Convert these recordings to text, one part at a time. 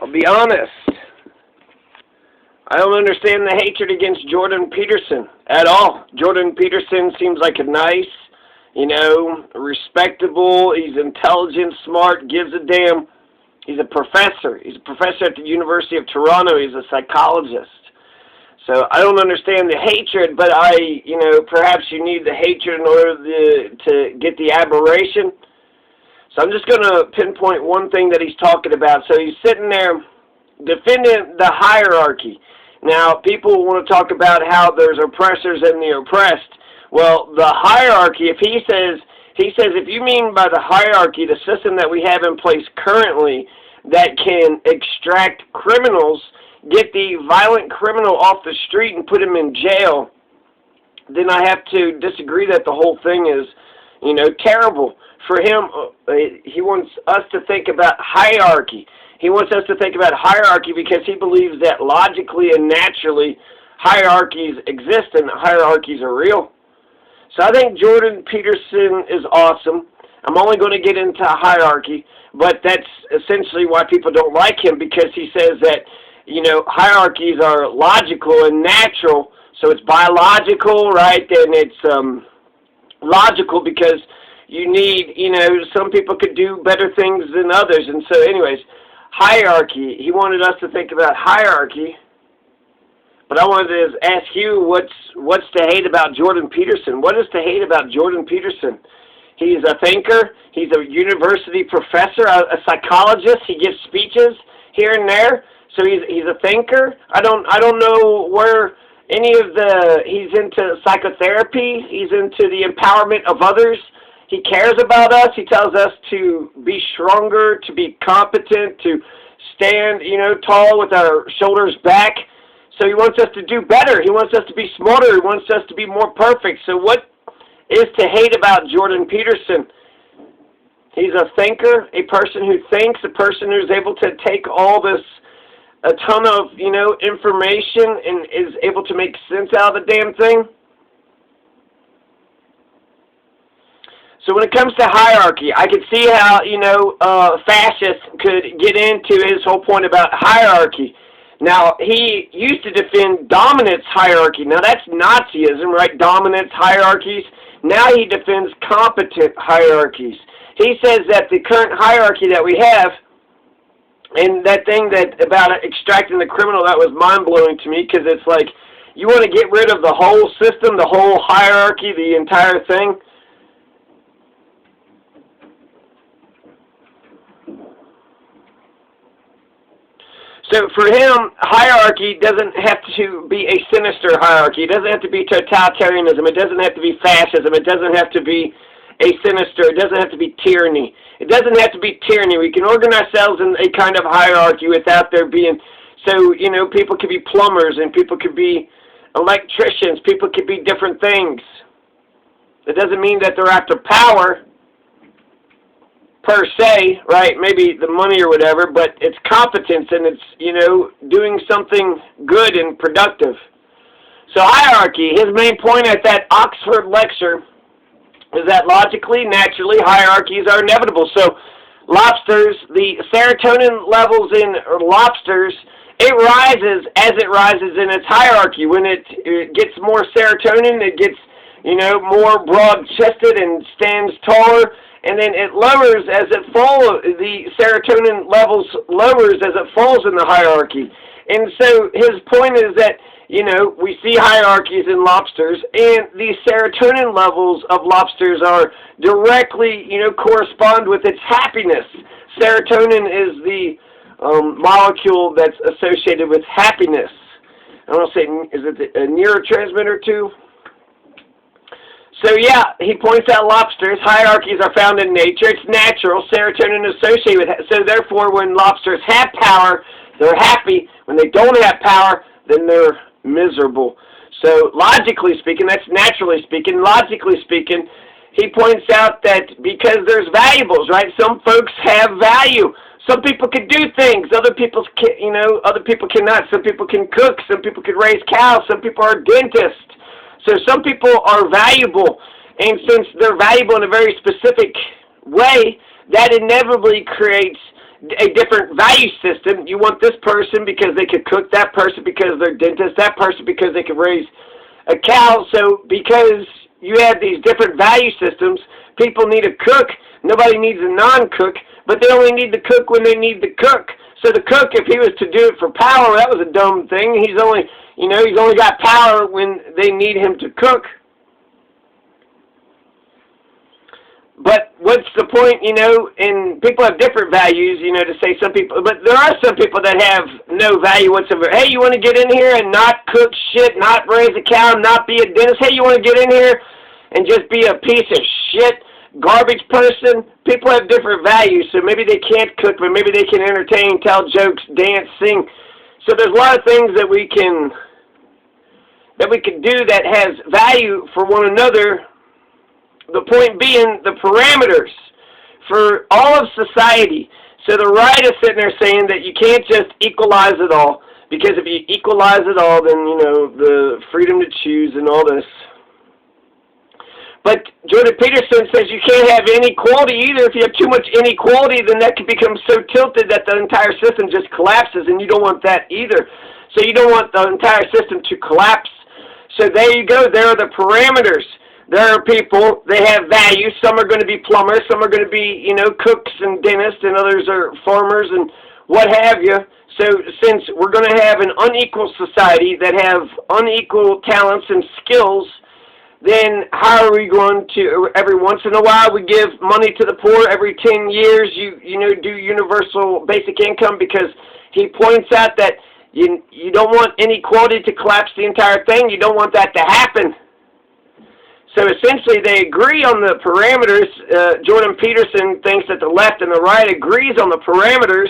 I'll be honest. I don't understand the hatred against Jordan Peterson at all. Jordan Peterson seems like a nice, respectable, he's intelligent, smart, gives a damn. He's a professor. He's a professor at the University of Toronto. He's a psychologist. So I don't understand the hatred, but perhaps you need the hatred in order to get the aberration. So I'm just going to pinpoint one thing that he's talking about. So he's sitting there defending the hierarchy. Now, people want to talk about how there's oppressors and the oppressed. Well, the hierarchy, he says if you mean by the hierarchy the system that we have in place currently that can extract criminals, get the violent criminal off the street and put him in jail, then I have to disagree that the whole thing is, terrible. For him, he wants us to think about hierarchy. He wants us to think about hierarchy because he believes that logically and naturally hierarchies exist and hierarchies are real. So I think Jordan Peterson is awesome. I'm only going to get into hierarchy, but that's essentially why people don't like him, because he says that, hierarchies are logical and natural. So it's biological, right? And it's logical because you need, some people could do better things than others. And so anyways, hierarchy. He wanted us to think about hierarchy. But I wanted to ask you, what's to hate about Jordan Peterson? What is to hate about Jordan Peterson? He's a thinker. He's a university professor, a psychologist. He gives speeches here and there. So he's a thinker. I don't know where he's into psychotherapy. He's into the empowerment of others. He cares about us. He tells us to be stronger, to be competent, to stand, tall with our shoulders back. So he wants us to do better. He wants us to be smarter. He wants us to be more perfect. So what is to hate about Jordan Peterson? He's a thinker, a person who thinks, a person who's able to take a ton of, information and is able to make sense out of the damn thing. So when it comes to hierarchy, I could see how, fascists could get into his whole point about hierarchy. Now, he used to defend dominance hierarchy. Now, that's Nazism, right? Dominance hierarchies. Now he defends competent hierarchies. He says that the current hierarchy that we have, and that thing about extracting the criminal, that was mind-blowing to me, because it's like, you want to get rid of the whole system, the whole hierarchy, the entire thing. So for him, hierarchy doesn't have to be a sinister hierarchy. It doesn't have to be totalitarianism. It doesn't have to be fascism. It doesn't have to be a sinister. It doesn't have to be tyranny. It doesn't have to be tyranny. We can organize ourselves in a kind of hierarchy without there being, people could be plumbers and people could be electricians. People could be different things. It doesn't mean that they're after power per se, right? Maybe the money or whatever, but it's competence and it's, doing something good and productive. So hierarchy, his main point at that Oxford lecture is that logically, naturally, hierarchies are inevitable. So lobsters, the serotonin levels in lobsters, it rises as it rises in its hierarchy. When it gets more serotonin, it gets, more broad-chested and stands taller. And then it lowers as it falls. The serotonin levels lowers as it falls in the hierarchy. And so his point is that, we see hierarchies in lobsters, and the serotonin levels of lobsters are directly, correspond with its happiness. Serotonin is the molecule that's associated with happiness. I don't say, is it a neurotransmitter too? So yeah, he points out lobsters, hierarchies are found in nature. It's natural. Serotonin is associated with it. So therefore, when lobsters have power, they're happy. When they don't have power, then they're miserable. So logically speaking, that's naturally speaking. Logically speaking, he points out that because there's valuables, right? Some folks have value. Some people can do things. Other people cannot. Some people can cook. Some people can raise cows. Some people are dentists. So some people are valuable, and since they're valuable in a very specific way, that inevitably creates a different value system. You want this person because they could cook, that person because they're dentist, that person because they could raise a cow. So because you have these different value systems, people need a cook. Nobody needs a non-cook, but they only need the cook when they need the cook. So the cook, if he was to do it for power, that was a dumb thing. He's only got power when they need him to cook. But what's the point, and people have different values, to say some people, but there are some people that have no value whatsoever. Hey, you want to get in here and not cook shit, not raise a cow, not be a dentist? Hey, you want to get in here and just be a piece of shit, garbage person? People have different values, so maybe they can't cook, but maybe they can entertain, tell jokes, dance, sing. So there's a lot of things that we can do that has value for one another. The point being the parameters for all of society. So the right is sitting there saying that you can't just equalize it all, because if you equalize it all, then, the freedom to choose and all this. But Jordan Peterson says you can't have inequality either. If you have too much inequality, then that can become so tilted that the entire system just collapses, and you don't want that either. So you don't want the entire system to collapse. So there you go. There are the parameters. There are people, they have values. Some are going to be plumbers, some are going to be, cooks and dentists, and others are farmers and what have you. So since we're going to have an unequal society that have unequal talents and skills, then how are we going to, every once in a while we give money to the poor, every 10 years you do universal basic income, because he points out that you don't want inequality to collapse the entire thing. You don't want that to happen. So essentially they agree on the parameters. Jordan Peterson thinks that the left and the right agrees on the parameters.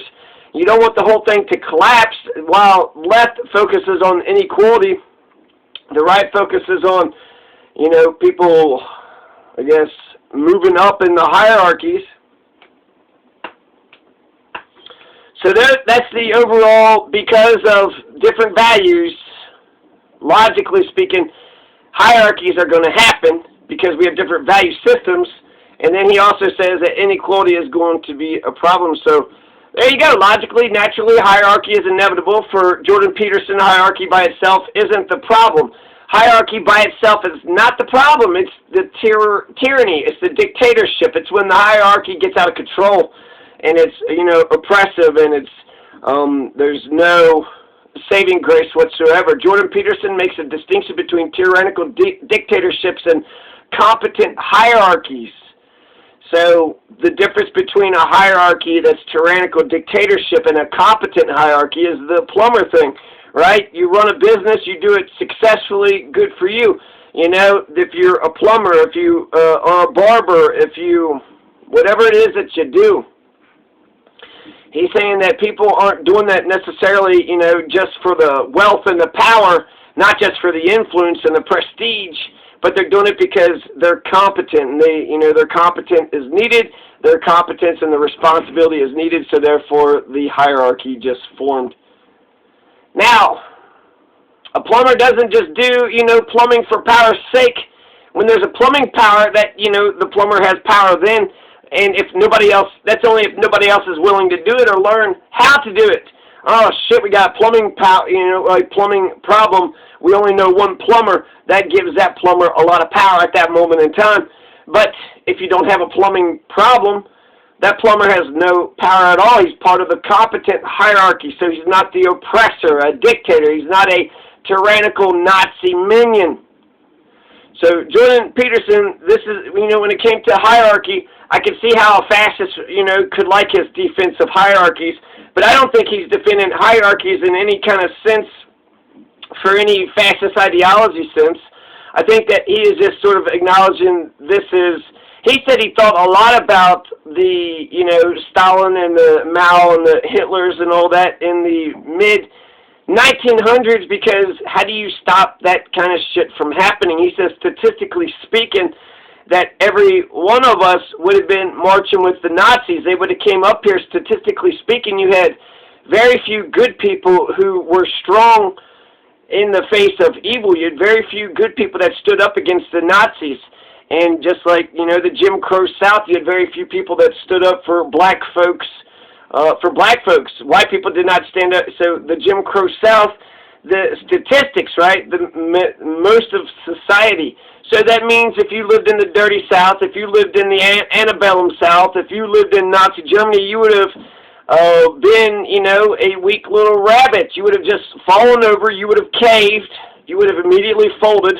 You don't want the whole thing to collapse. While left focuses on inequality, the right focuses on, people, I guess, moving up in the hierarchies. So that's the overall, because of different values, logically speaking, hierarchies are going to happen because we have different value systems. And then he also says that inequality is going to be a problem. So there you go. Logically, naturally, hierarchy is inevitable. For Jordan Peterson, hierarchy by itself isn't the problem. Hierarchy by itself is not the problem. It's the tyranny. It's the dictatorship. It's when the hierarchy gets out of control and it's, oppressive, and it's there's no saving grace whatsoever. Jordan Peterson makes a distinction between tyrannical dictatorships and competent hierarchies. So the difference between a hierarchy that's tyrannical dictatorship and a competent hierarchy is the plumber thing, right? You run a business, you do it successfully, good for you. If you're a plumber, if you are a barber, if you, whatever it is that you do. He's saying that people aren't doing that necessarily, just for the wealth and the power, not just for the influence and the prestige, but they're doing it because they're competent. And their competence is needed. Their competence and the responsibility is needed, so therefore the hierarchy just formed. Now, a plumber doesn't just do, plumbing for power's sake. When there's a plumbing power, that, the plumber has power then. And if nobody else, that's only if nobody else is willing to do it or learn how to do it. Oh shit, we got plumbing power, plumbing problem. We only know one plumber. That gives that plumber a lot of power at that moment in time. But if you don't have a plumbing problem, that plumber has no power at all. He's part of the competent hierarchy, so he's not the oppressor, a dictator. He's not a tyrannical Nazi minion. So Jordan Peterson, this is, when it came to hierarchy, I can see how a fascist, could like his defense of hierarchies, but I don't think he's defending hierarchies in any kind of sense, for any fascist ideology sense. I think that he is just sort of acknowledging this is, he said he thought a lot about the, Stalin and the Mao and the Hitlers and all that in the mid-1900s, because how do you stop that kind of shit from happening? He says, statistically speaking, that every one of us would have been marching with the Nazis. They would have came up here, statistically speaking. You had very few good people who were strong in the face of evil. You had very few good people that stood up against the Nazis. And just like, the Jim Crow South, you had very few people that stood up for black folks, for black folks. White people did not stand up. So the Jim Crow South, the statistics, right, most of society. So that means if you lived in the dirty South, if you lived in the antebellum South, if you lived in Nazi Germany, you would have been, you know, a weak little rabbit. You would have just fallen over. You would have caved. You would have immediately folded.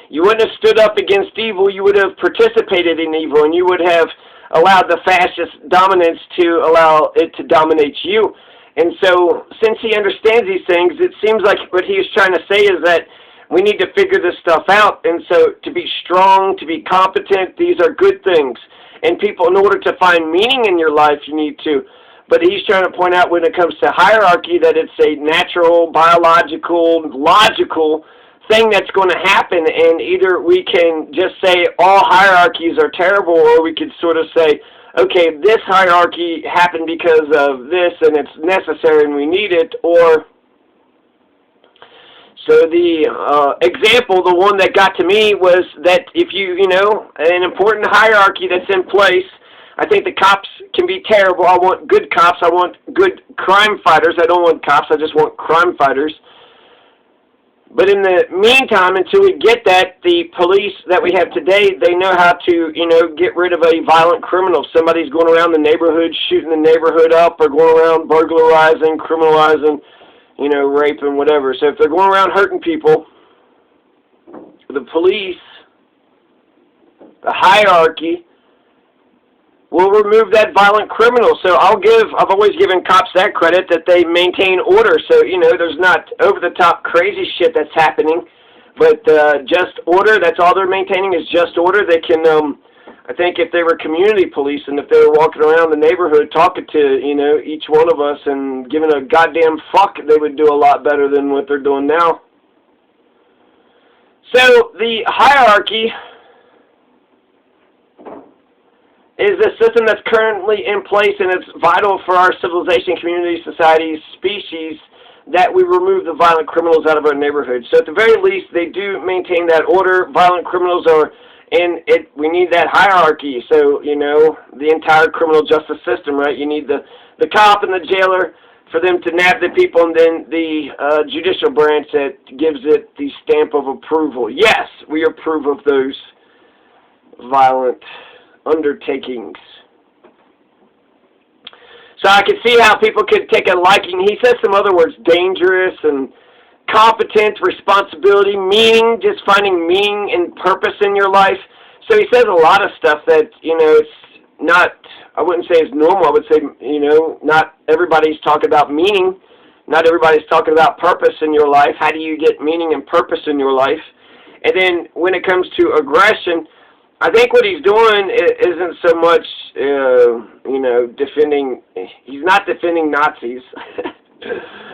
You wouldn't have stood up against evil. You would have participated in evil, and you would have allowed the fascist dominance to allow it to dominate you. And so, since he understands these things, it seems like what he is trying to say is that we need to figure this stuff out. And so, to be strong, to be competent, these are good things. And people, in order to find meaning in your life, you need to. But he's trying to point out when it comes to hierarchy that it's a natural, biological, logical thing that's going to happen. And either we can just say all hierarchies are terrible, or we could sort of say, okay, this hierarchy happened because of this and it's necessary and we need it. Or, so the example, the one that got to me was that if you know, an important hierarchy that's in place, I think the cops can be terrible. I want good cops. I want good crime fighters. I don't want cops. I just want crime fighters. But in the meantime, until we get that, the police that we have today, they know how to, you know, get rid of a violent criminal. Somebody's going around the neighborhood, shooting the neighborhood up, or going around burglarizing, criminalizing, you know, raping, whatever. So if they're going around hurting people, the police, the hierarchy, will remove that violent criminal. So I've always given cops that credit, that they maintain order. So, you know, there's not over-the-top crazy shit that's happening, but just order. That's all they're maintaining is just order. They can, I think if they were community police and if they were walking around the neighborhood talking to, you know, each one of us and giving a goddamn fuck, they would do a lot better than what they're doing now. So the hierarchy is a system that's currently in place, and it's vital for our civilization, community, society, species, that we remove the violent criminals out of our neighborhood. So at the very least, they do maintain that order. Violent criminals are in it. We need that hierarchy. So, you know, the entire criminal justice system, right? You need the cop and the jailer for them to nab the people, and then the judicial branch that gives it the stamp of approval. Yes, we approve of those violent undertakings. So I could see how people could take a liking. He says some other words, dangerous and competent, responsibility, meaning, just finding meaning and purpose in your life. So he says a lot of stuff that, you know, it's not, I wouldn't say it's normal. I would say, you know, not everybody's talking about meaning. Not everybody's talking about purpose in your life. How do you get meaning and purpose in your life? And then when it comes to aggression, I think what he's doing isn't so much, you know, defending. He's not defending Nazis.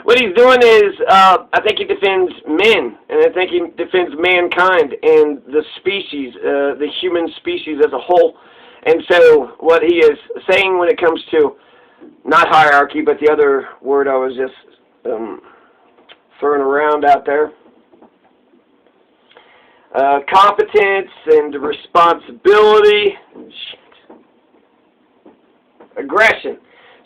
What he's doing is, I think he defends men, and I think he defends mankind and the species, the human species as a whole. And so what he is saying when it comes to, not hierarchy, but the other word I was just throwing around out there, competence and responsibility, aggression.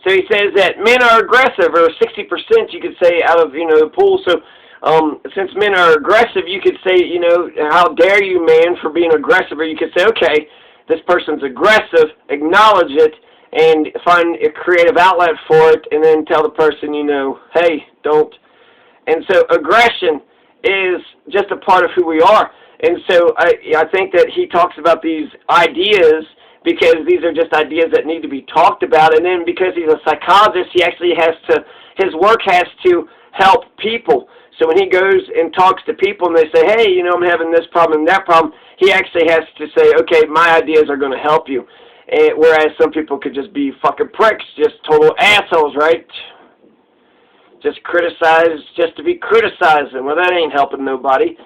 So he says that men are aggressive, or 60% you could say out of, you know, the pool. So since men are aggressive, you could say, you know, how dare you, man, for being aggressive. Or you could say, okay, this person's aggressive, acknowledge it, and find a creative outlet for it, and then tell the person, you know, hey, don't. And so aggression is just a part of who we are. And so I think that he talks about these ideas because these are just ideas that need to be talked about. And then because he's a psychologist, he actually has to, his work has to help people. So when he goes and talks to people and they say, hey, you know, I'm having this problem and that problem, he actually has to say, okay, my ideas are going to help you. And whereas some people could just be fucking pricks, just total assholes, right? Just criticize just to be criticizing. Well, that ain't helping nobody.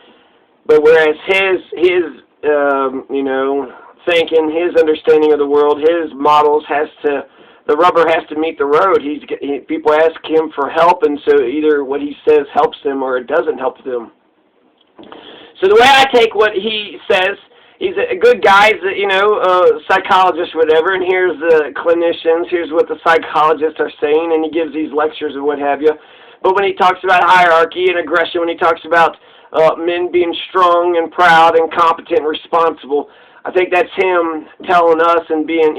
But whereas his you know, thinking, his understanding of the world, his models has to, the rubber has to meet the road. People ask him for help, and so either what he says helps them or it doesn't help them. So the way I take what he says he's a good guy. He's a, psychologist, whatever. And here's the clinicians. Here's what the psychologists are saying, and he gives these lectures and what have you. But when he talks about hierarchy and aggression, when he talks about men being strong and proud and competent and responsible, I think that's him telling us and being,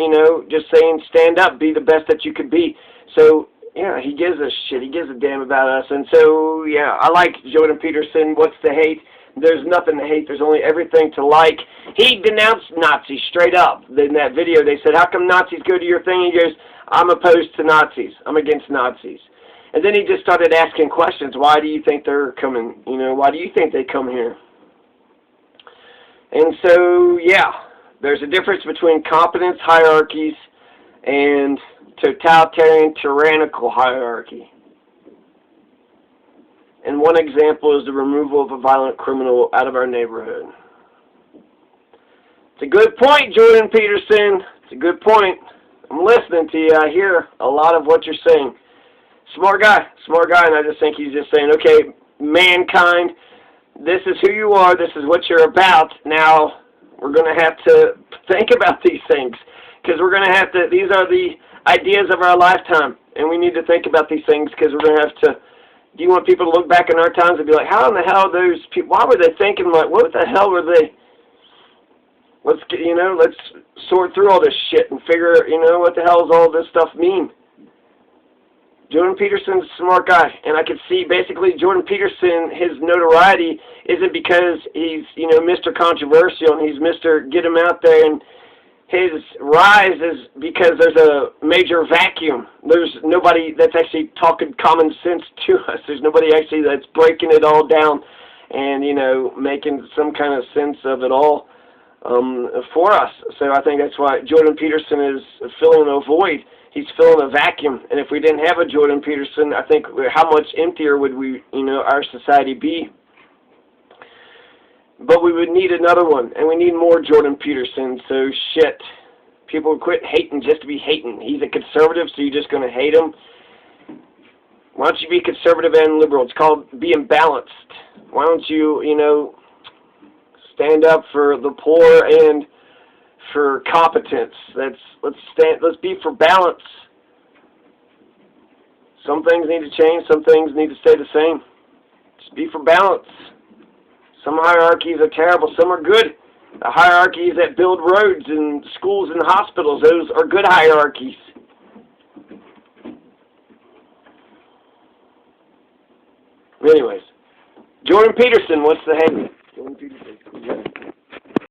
just saying, stand up, be the best that you could be. So, yeah, he gives a shit. He gives a damn about us. And so, yeah, I like Jordan Peterson. What's the hate? There's nothing to hate. There's only everything to like. He denounced Nazis straight up. In that video, they said, how come Nazis go to your thing? He goes, I'm opposed to Nazis. I'm against Nazis. And then he just started asking questions. Why do you think they're coming? Why do you think they come here? And so, yeah, there's a difference between competence hierarchies and totalitarian tyrannical hierarchy. And one example is the removal of a violent criminal out of our neighborhood. It's a good point, Jordan Peterson. It's a good point. I'm listening to you. I hear a lot of what you're saying. Smart guy, and I just think he's just saying, okay, mankind, this is who you are, this is what you're about. Now, we're going to have to think about these things, because we're going to have to, these are the ideas of our lifetime, and we need to think about these things, because we're going to have to, do you want people to look back in our times and be like, how in the hell those people, why were they thinking, like, what the hell were they, let's sort through all this shit and figure, what the hell does all this stuff mean? Jordan Peterson's a smart guy, and I could see basically Jordan Peterson, his notoriety isn't because he's, Mr. Controversial and he's Mr. Get him out there, and his rise is because there's a major vacuum. There's nobody that's actually talking common sense to us. There's nobody actually that's breaking it all down and, making some kind of sense of it all for us. So I think that's why Jordan Peterson is filling a void. He's filling a vacuum, and if we didn't have a Jordan Peterson, I think how much emptier would we, our society be? But we would need another one, and we need more Jordan Peterson. So shit, people quit hating just to be hating. He's a conservative, so you're just going to hate him. Why don't you be conservative and liberal? It's called being balanced. Why don't you, stand up for the poor and for competence? Let's be for balance. Some things need to change, some things need to stay the same. Just be for balance. Some hierarchies are terrible, some are good. The hierarchies that build roads and schools and hospitals, those are good hierarchies. Anyways, Jordan Peterson, what's the hang? Jordan Peterson.